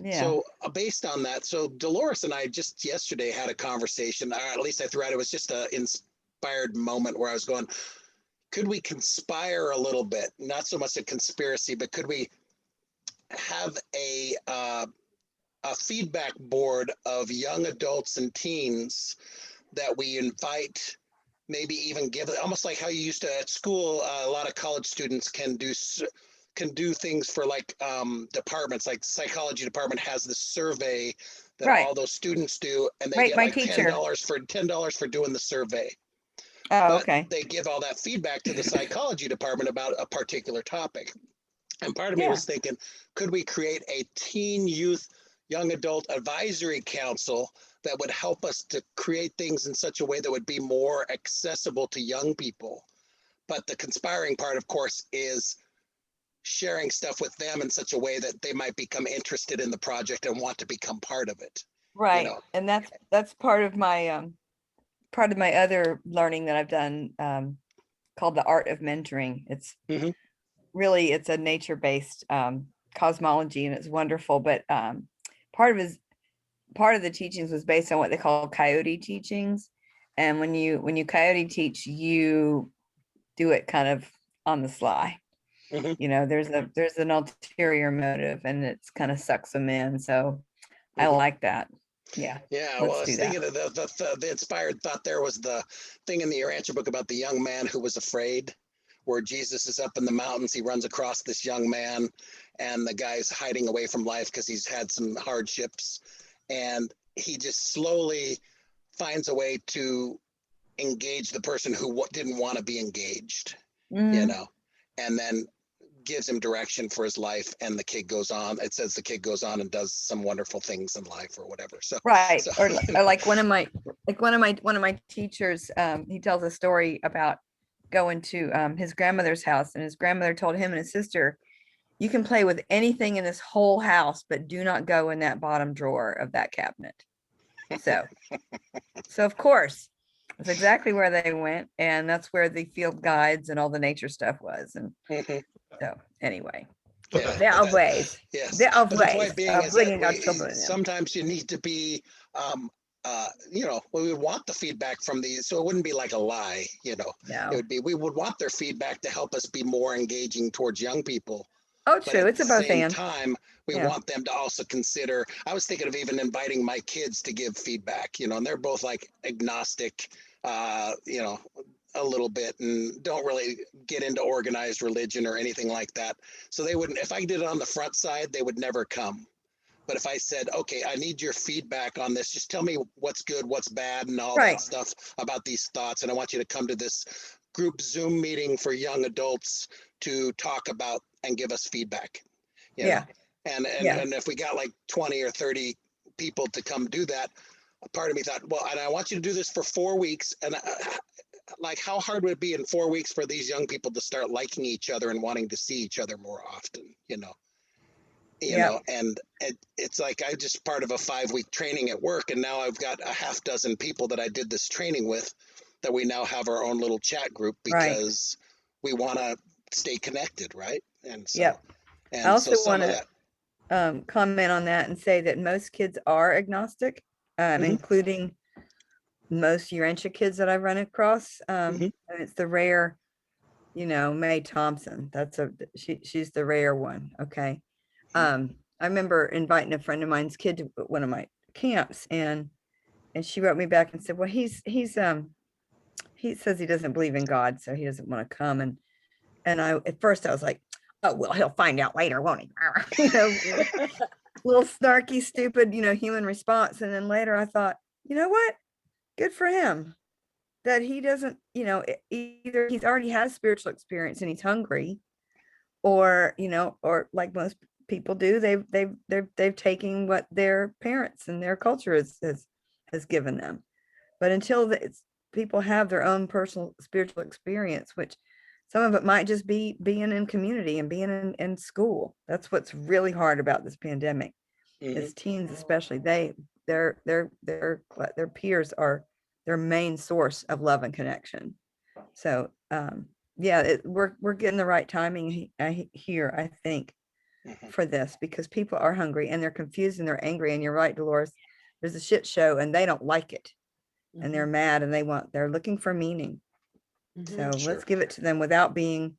Yeah. So based on that, so Dolores and I just yesterday had a conversation, or at least I threw out, it was just an inspired moment where I was going, could we conspire a little bit? Not so much a conspiracy, but could we have a feedback board of young adults and teens that we invite, maybe even give it almost like how you used to at school. A lot of college students can do things for like departments, like the psychology department has this survey that Right. all those students do, and they Right, get my like teacher. $10 for doing the survey. Oh, But okay. they give all that feedback to the psychology department about a particular topic. And part of me Yeah. was thinking, could we create a teen, youth, young adult advisory council that would help us to create things in such a way that would be more accessible to young people? But the conspiring part, of course, is sharing stuff with them in such a way that they might become interested in the project and want to become part of it. Right. know. And that's part of my other learning that I've done, called the art of mentoring. It's Mhm. really, it's a nature-based cosmology, and it's wonderful. But part of the teachings was based on what they call coyote teachings. And when you coyote teach, you do it kind of on the sly. Mhm. There's an ulterior motive, and it's kind of sucks them in. So I Mhm. like that. Yeah. Yeah, Let's well, I was do that. thinking of the inspired thought there was the thing in the Urantia book about the young man who was afraid, where Jesus is up in the mountains. He runs across this young man, and the guy's hiding away from life because he's had some hardships. And he just slowly finds a way to engage the person who didn't want to be engaged, Mhm. and then gives him direction for his life. And the kid goes on, it says the kid goes on and does some wonderful things in life or whatever. So, Right. so Or like one of my teachers, he tells a story about going to his grandmother's house, and his grandmother told him and his sister, you can play with anything in this whole house, but do not go in that bottom drawer of that cabinet. So of course, that's exactly where they went, and that's where the field guides and all the nature stuff was. And Mhm. so anyway, Yeah, there are ways. yes. There are But the ways point being of is that bringing our children in. sometimes you need to be, we would want the feedback from these, so it wouldn't be like a lie, It No. would be, we would want their feedback to help us be more engaging towards young people. Oh, But true. at It's the a both same and. time, we Yeah. want them to also consider, I was thinking of even inviting my kids to give feedback, and they're both like agnostic, a little bit, and don't really get into organized religion or anything like that. So they wouldn't, if I did it on the front side, they would never come. But if I said, okay, I need your feedback on this, just tell me what's good, what's bad, and all Right. that stuff about these thoughts. And I want you to come to this group Zoom meeting for young adults to talk about and give us feedback. Yeah. And Yeah. if we got like 20 or 30 people to come do that, a part of me thought, well, and I want you to do this for 4 weeks. And like how hard would it be in 4 weeks for these young people to start liking each other and wanting to see each other more often, Yep. and it's like I just part of a 5-week training at work, and now I've got a half dozen people that I did this training with that we now have our own little chat group Right. because we want to stay connected, right? And so, Yep. I and so also some want of to that, comment on that and say that most kids are agnostic, Mhm. including most Urantia kids that I've run across. Mhm. And it's the rare, Mae Thompson. She's the rare one. Okay. I remember inviting a friend of mine's kid to one of my camps, and she wrote me back and said, well, he says he doesn't believe in God, so he doesn't want to come. And at first I was like, oh, well, he'll find out later, won't he? Little snarky, stupid, human response. And then later I thought, you know what? Good for him that he doesn't, either he's already had spiritual experience and he's hungry, or, or like most people do, they've taken what their parents and their culture has given them. But until people have their own personal spiritual experience, which some of it might just be being in community and being in school. That's what's really hard about this pandemic. Mhm. Is teens, especially, their peers are their main source of love and connection. So yeah, we're getting the right timing here, I think, Mhm. for this, because people are hungry and they're confused and they're angry. And you're right, Dolores, there's a shit show and they don't like it, and they're mad and they're looking for meaning. So Sure. let's give it to them without being,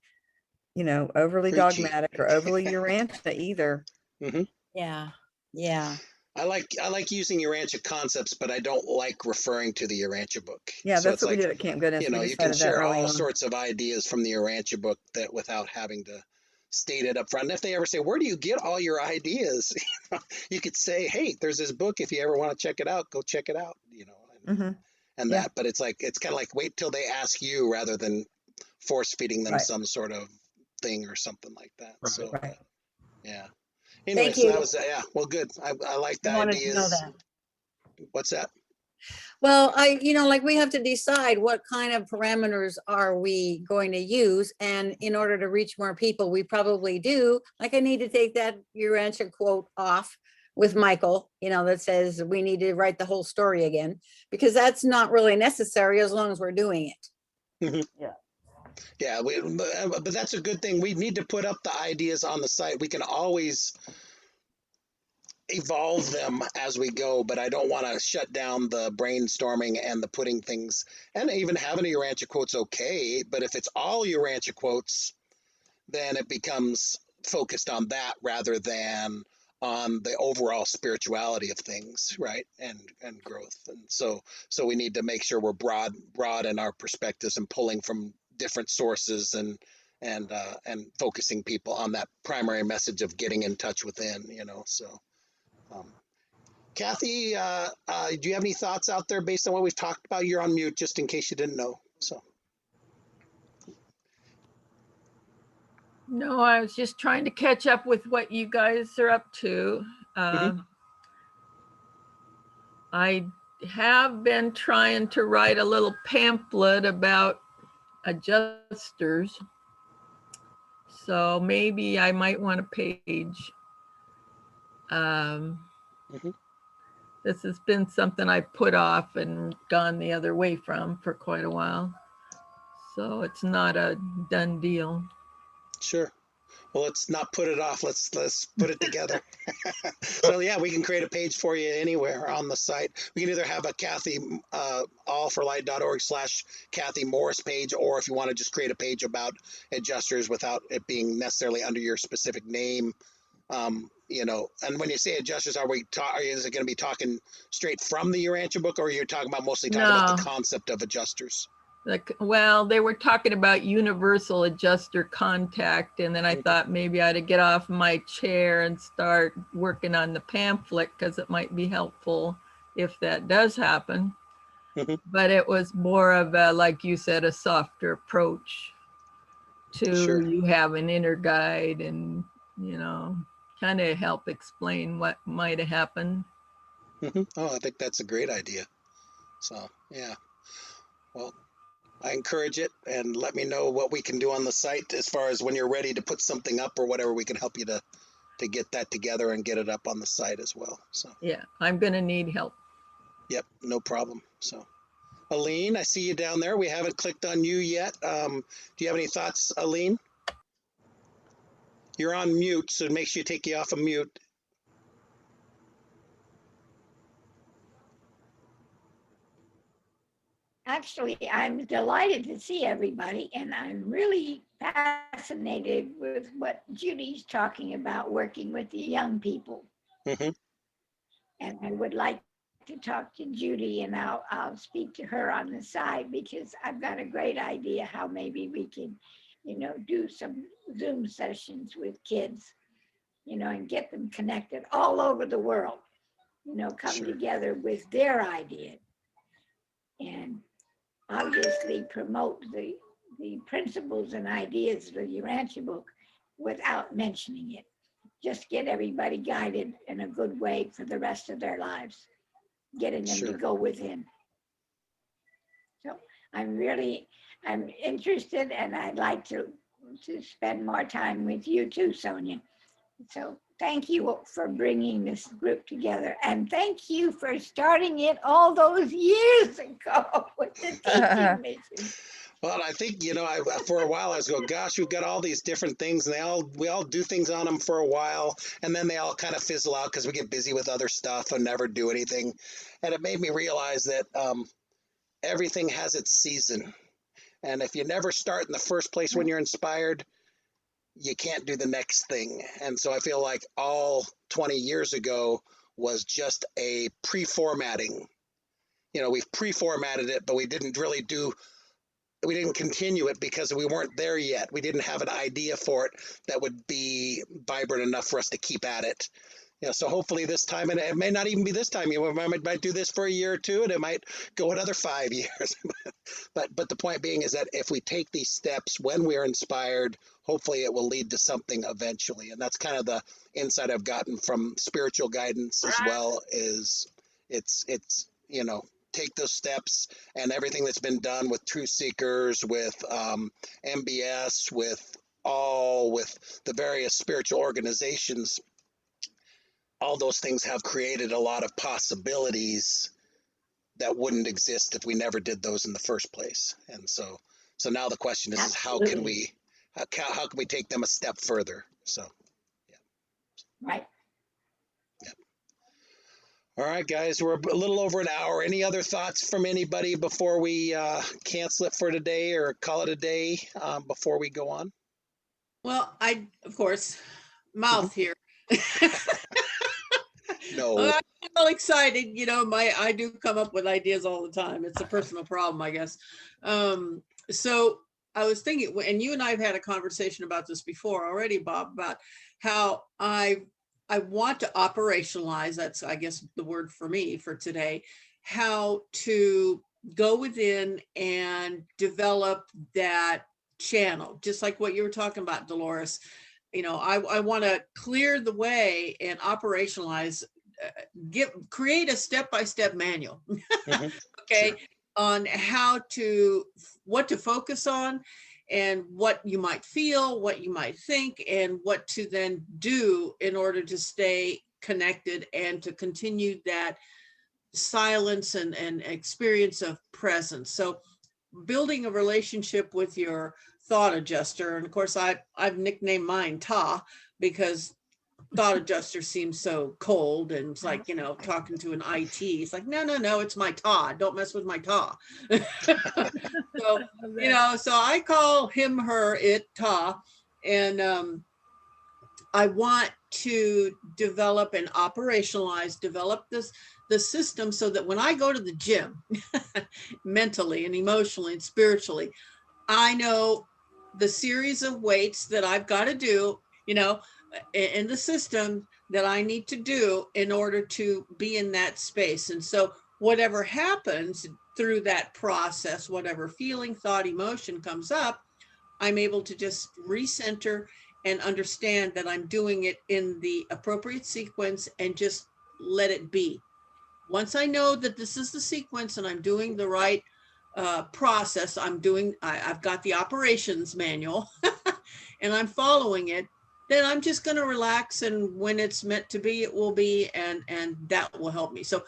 overly Preachy. dogmatic or overly Urantia either. Mhm. Yeah. Yeah. I like using Urantia concepts, but I don't like referring to the Urantia book. Yeah, So that's it's what we like, did at Camp Goodness. We you can decided that share early all on. sorts of ideas from the Urantia book that without having to state it up front. And if they ever say, where do you get all your ideas? You could say, hey, there's this book. If you ever want to check it out, go check it out, Mhm. and Yeah. that, but it's kind of like wait till they ask you rather than force feeding them Right. some sort of thing or something like that. Right. So, Right. yeah. Anyway, Thank so that you. was, yeah, well, good. I like the I wanted to know ideas. that. What's that? Well, like we have to decide what kind of parameters are we going to use. And in order to reach more people, we probably do. Like I need to take that Urantia quote off with Michael, that says we need to write the whole story again, because that's not really necessary as long as we're doing it. Mhm. Yeah. Yeah, but that's a good thing. We need to put up the ideas on the site. We can always evolve them as we go, but I don't want to shut down the brainstorming and the putting things, and even having a Urantia quote's okay, but if it's all Urantia quotes, then it becomes focused on that rather than on the overall spirituality of things, right? And growth. And so we need to make sure we're broad in our perspectives and pulling from different sources and focusing people on that primary message of getting in touch within, so Kathy, do you have any thoughts out there based on what we've talked about? You're on mute just in case you didn't know. So No, I was just trying to catch up with what you guys are up to. I have been trying to write a little pamphlet about adjusters. So maybe I might want a page. This has been something I put off and gone the other way from for quite a while. So it's not a done deal. sure. Well, let's not put it off. Let's put it together. So yeah, we can create a page for you anywhere on the site. We can either have a Kathy allforlight.org/Kathy Morris page, or if you want to just create a page about adjusters without it being necessarily under your specific name. And when you say adjusters, is it going to be talking straight from the Urantia book, or are you talking about mostly talking about the concept of adjusters? Well, they were talking about universal adjuster contact, and then I thought maybe I ought to get off my chair and start working on the pamphlet because it might be helpful if that does happen. But it was more of a, like you said, a softer approach to you have an inner guide and, kind of help explain what might have happened. Oh, I think that's a great idea. So, yeah. Well, I encourage it, and let me know what we can do on the site as far as when you're ready to put something up or whatever. We can help you to get that together and get it up on the site as well. So, Yeah, I'm gonna need help. yep, no problem. So, Aline, I see you down there. We haven't clicked on you yet. Do you have any thoughts, Aline? You're on mute, so make sure you take you off of mute. Actually, I'm delighted to see everybody, and I'm really fascinated with what Judy's talking about, working with the young people. Mhm. And I would like to talk to Judy, and I'll speak to her on the side, because I've got a great idea how maybe we can, do some Zoom sessions with kids, and get them connected all over the world, come Sure. together with their ideas. And obviously promote the principles and ideas of the Urantia book without mentioning it. Just get everybody guided in a good way for the rest of their lives, getting them to Sure. go within. So I'm interested, and I'd like to spend more time with you too, Sonia. So thank you for bringing this group together, and thank you for starting it all those years ago with the teaching mission. Well, I think, for a while I was going, gosh, we've got all these different things, and we all do things on them for a while, and then they all kind of fizzle out because we get busy with other stuff and never do anything. And it made me realize that everything has its season. And if you never start in the first place when you're inspired, you can't do the next thing. And so I feel like all 20 years ago was just a pre-formatting. We've pre-formatted it, but we didn't continue it because we weren't there yet. We didn't have an idea for it that would be vibrant enough for us to keep at it. So hopefully this time, and it may not even be this time, we might do this for a year or two, and it might go another 5 years. but the point being is that if we take these steps when we're inspired, hopefully it will lead to something eventually. And that's kind of the insight I've gotten from spiritual guidance as well, is it's take those steps, and everything that's been done with Truthseekers, with MBS, with the various spiritual organizations, all those things have created a lot of possibilities that wouldn't exist if we never did those in the first place. And so now the question is how can we take them a step further? So, yeah. Right. All right, guys, we're a little over an hour. Any other thoughts from anybody before we cancel it for today or call it a day before we go on? Well, of course, mouth here. No. I'm all excited. I do come up with ideas all the time. It's a personal problem, I guess. So I was thinking, and you and I have had a conversation about this before already, Bob, about how I want to operationalize, that's, I guess, the word for me for today, how to go within and develop that channel, just like what you were talking about, Dolores. I want to clear the way and operationalize, create a step-by-step manual, Mm-hmm. okay, Sure. on what to focus on, and what you might feel, what you might think, and what to then do in order to stay connected and to continue that silence and experience of presence. So building a relationship with your thought adjuster, and of course I've nicknamed mine Ta, because thought adjuster seems so cold, and it's like, talking to an IT, it's like, no, it's my Ta, don't mess with my Ta. So so I call him, her, it, Ta, and I want to develop and develop the system, so that when I go to the gym mentally and emotionally and spiritually, I know the series of weights that I've got to do, in the system that I need to do in order to be in that space. And so whatever happens through that process, whatever feeling, thought, emotion comes up, I'm able to just recenter and understand that I'm doing it in the appropriate sequence and just let it be. Once I know that this is the sequence and I'm doing the right process I'm doing, I've got the operations manual and I'm following it, then I'm just going to relax, and when it's meant to be, it will be, and that will help me. So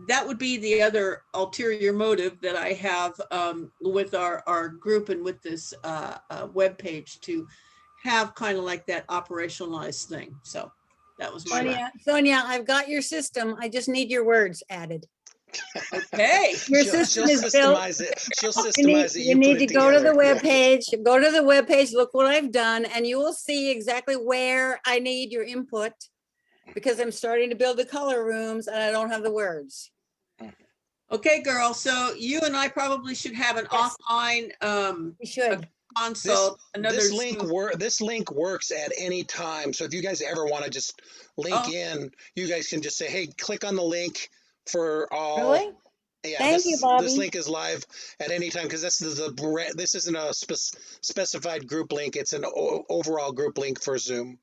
that would be the other ulterior motive that I have with our group and with this web page, to have kind of like that operationalized thing. So that was my Sonia, I've got your system. I just need your words added. okay. Your She'll system is built. systemize it. She'll You need, systemize it. you put need it to go to the together. Yeah. web page, go to the web page, look what I've done, and you will see exactly where I need your input, because I'm starting to build the color rooms and I don't have the words. Okay, girl. So you and I probably should have an Yes. offline We should. consult. Another This link Zoom. this link works at any time. So if you guys ever want to just link Oh. in, you guys can just say, "Hey, click on the link for all." Really? Yeah, Thank you, this Bobby. link is live at any time, because this isn't a specified group link. It's an overall group link for Zoom,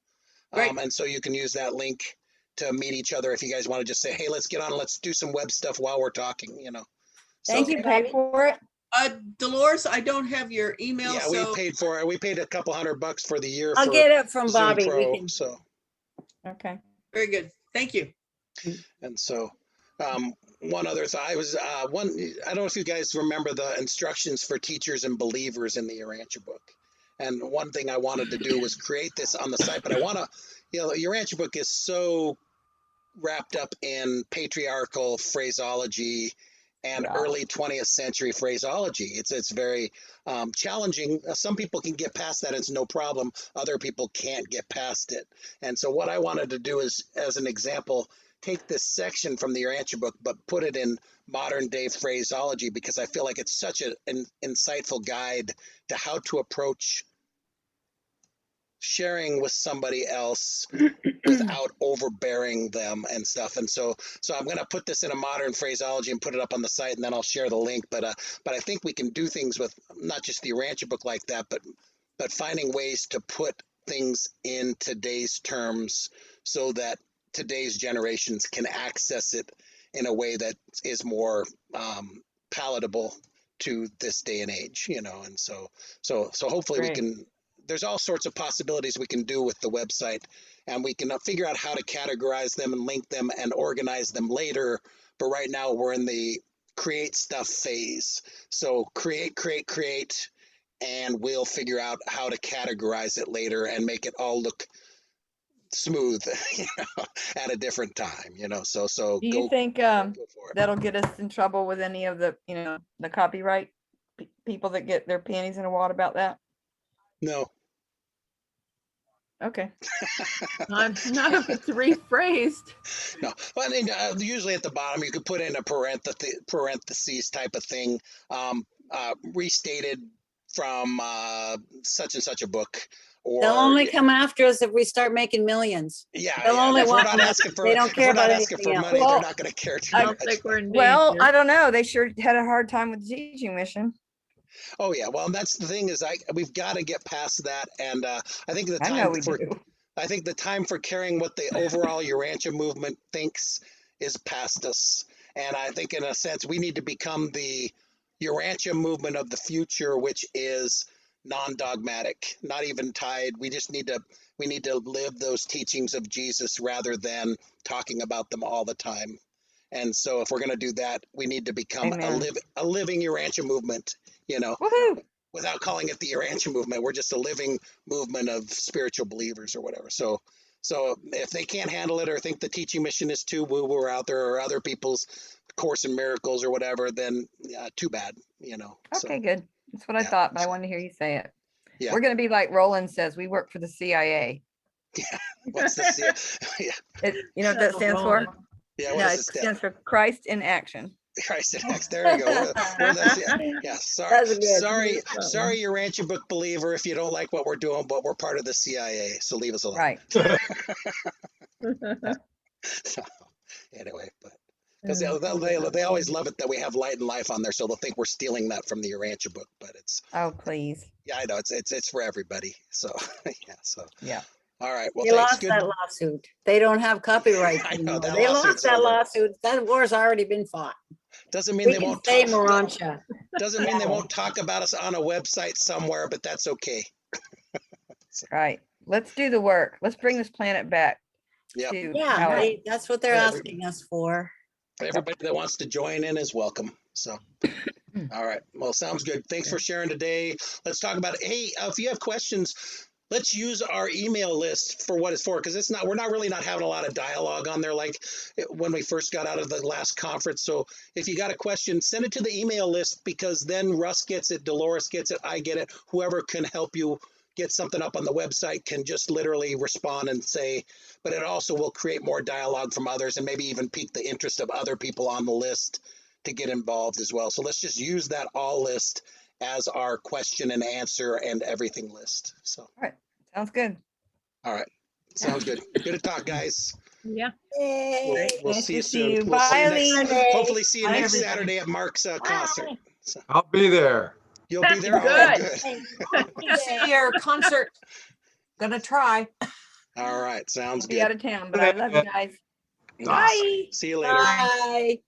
Great. and so you can use that link to meet each other if you guys want to just say, "Hey, let's get on, let's do some web stuff while we're talking." You know. Thank So, you, Pay Bobby. for it? Dolores, I don't have your email. yeah, so we paid for it. We paid a couple $100 for the year I'll for get it from Zoom Bobby. Pro. We can. So. Okay. very good. Thank you. And so, one other thought, I don't know if you guys remember the instructions for teachers and believers in the Urantia book. And one thing I wanted to do was create this on the site, but I want to, the Urantia book is so wrapped up in patriarchal phraseology and Yeah. early 20th century phraseology. It's very challenging. Some people can get past that, it's no problem. Other people can't get past it. And so what I wanted to do is, as an example, take this section from the Urantia book, but put it in modern day phraseology, because I feel like it's such an insightful guide to how to approach sharing with somebody else without overbearing them and stuff. And so I'm going to put this in a modern phraseology and put it up on the site, and then I'll share the link. But I think we can do things with not just the Urantia book like that, but finding ways to put things in today's terms so that today's generations can access it in a way that is more palatable to this day and age, and so hopefully we Great. can, there's all sorts of possibilities we can do with the website, and we can figure out how to categorize them and link them and organize them later. But right now we're in the create stuff phase. So create, and we'll figure out how to categorize it later and make it all look smooth, at a different time, so Do you think go for it. that'll get us in trouble with any of the, the copyright people that get their panties in a wad about that? No. Okay. Not if it's rephrased. No, well, I mean, usually at the bottom you could put in a parentheses type of thing, restated from such and such a book, or They'll only come after us if we start making millions. yeah, they'll only if we're want not money. asking for, They don't if care we're not about asking for anything else. money, Well, they're not going to care too I much. don't think we're in Well, danger. I don't know. They sure had a hard time with the teaching mission. Oh yeah, well, that's the thing, is we've got to get past that, and I think the I know time we for do. I think the time for caring what the overall Urantia movement thinks is past us. And I think in a sense, we need to become the Urantia movement of the future, which is non-dogmatic, not even tied. We need to live those teachings of Jesus rather than talking about them all the time. And so if we're going to do that, we need to become Amen. a living Urantia movement, Woohoo! without calling it the Urantia movement. We're just a living movement of spiritual believers or whatever. So if they can't handle it or think the teaching mission is too woo-woo out there, or other people's Course in Miracles or whatever, then too bad, Okay, good. That's what I yeah. thought, but I wanted to hear you say it. Yeah. We're going to be like Roland says, we work for the CIA. What's the yeah, You know what that stands for? yeah, No, what it does it stand? stands for Christ in Action. Christ in Acts. There you go. Yeah. That's good. Sorry, Urantia book believer, if you don't like what we're doing, but we're part of the CIA, so leave us alone. Right. So, anyway, but because they always love it that we have light and life on there, so they'll think we're stealing that from the Urantia book, but it's, Oh, please. yeah, I know it's for everybody. So yeah, so Yeah. all right. Well, They thanks. lost Good. that lawsuit. They don't have copyright I know, anymore. that They lawsuit's lost that over. lawsuit. That war's already been fought. Doesn't mean We they can won't say talk. Morancha. Doesn't mean they won't talk about us on a website somewhere, but that's okay. Right. Let's do the work. Let's bring this planet back Yep. to Yeah, how it, that's what they're asking us for. Everybody that wants to join in is welcome. So, all right. Well, sounds good. Thanks for sharing today. Let's talk about it. Hey, if you have questions, let's use our email list for what it's for, because we're not really not having a lot of dialogue on there like when we first got out of the last conference. So if you got a question, send it to the email list, because then Russ gets it, Dolores gets it, I get it. Whoever can help you get something up on the website can just literally respond and say, but it also will create more dialogue from others and maybe even pique the interest of other people on the list to get involved as well. So let's just use that all list as our question and answer and everything list. So, all right. Sounds good. all right. Sounds good. Good to talk, guys. Yeah. Yay. We'll Nice see you to see soon. you. We'll see Bye, you next, Eileen. hopefully see you Bye, next everybody. Saturday at Mark's concert. Bye. So I'll be there. you'll be there? Oh, Good. good. Thanks. You see your concert. Gonna try. All right. Sounds I'll be good. out of town, but I love you guys. Yes. Bye. See you later. Bye.